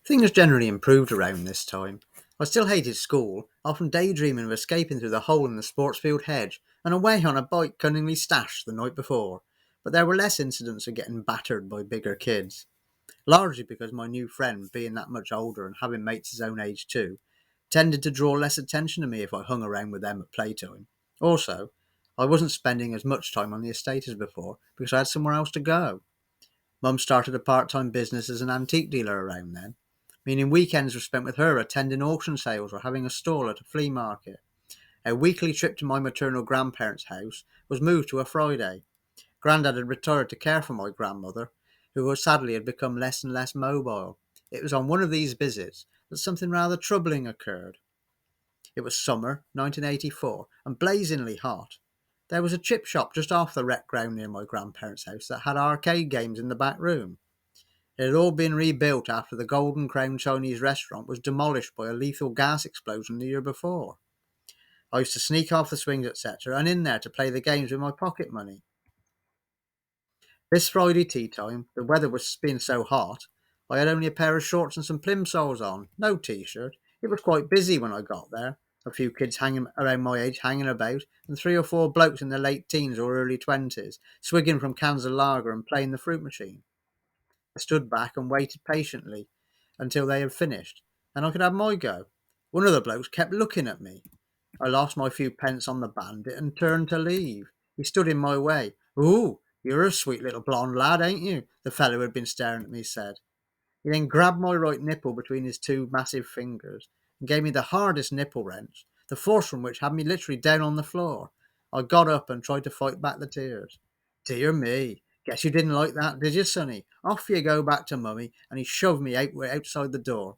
Things generally improved around this time. I still hated school, often daydreaming of escaping through the hole in the sports field hedge and away on a bike cunningly stashed the night before. But there were less incidents of getting battered by bigger kids, largely because my new friend, being that much older and having mates his own age too, tended to draw less attention to me if I hung around with them at playtime. Also, I wasn't spending as much time on the estate as before because I had somewhere else to go. Mum started a part-time business as an antique dealer around then, meaning weekends were spent with her attending auction sales or having a stall at a flea market. A weekly trip to my maternal grandparents' house was moved to a Friday. Grandad had retired to care for my grandmother, who sadly had become less and less mobile. It was on one of these visits that something rather troubling occurred. It was summer 1984 and blazingly hot. There was a chip shop just off the rec ground near my grandparents' house that had arcade games in the back room. It had all been rebuilt after the Golden Crown Chinese restaurant was demolished by a lethal gas explosion the year before. I used to sneak off the swings, etc., and in there to play the games with my pocket money. This Friday tea time, the weather was being so hot, I had only a pair of shorts and some plimsolls on, no t-shirt. It was quite busy when I got there. A few kids hanging around my age hanging about, and three or four blokes in their late teens or early twenties, swigging from cans of lager and playing the fruit machine. I stood back and waited patiently until they had finished, and I could have my go. One of the blokes kept looking at me. I lost my few pence on the bandit and turned to leave. He stood in my way. "Ooh, you're a sweet little blonde lad, ain't you?" the fellow who had been staring at me said. He then grabbed my right nipple between his two massive fingers and gave me the hardest nipple wrench, the force from which had me literally down on the floor. I got up and tried to fight back the tears. "Dear me, guess you didn't like that, did you, sonny? Off you go back to mummy," and he shoved me outside the door.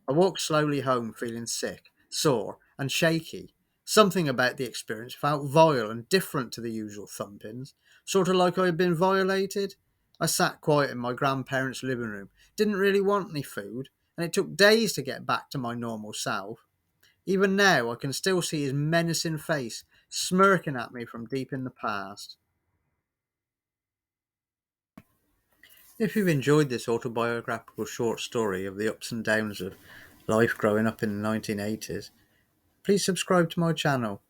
I walked slowly home feeling sick, sore, and shaky. Something about the experience felt vile and different to the usual thumpings, sort of like I had been violated. I sat quiet in my grandparents' living room, didn't really want any food, and it took days to get back to my normal self. Even now, I can still see his menacing face smirking at me from deep in the past. If you've enjoyed this autobiographical short story of the ups and downs of life growing up in the 1980s, please subscribe to my channel.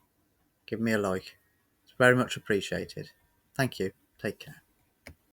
Give me a like. It's very much appreciated. Thank you. Take care.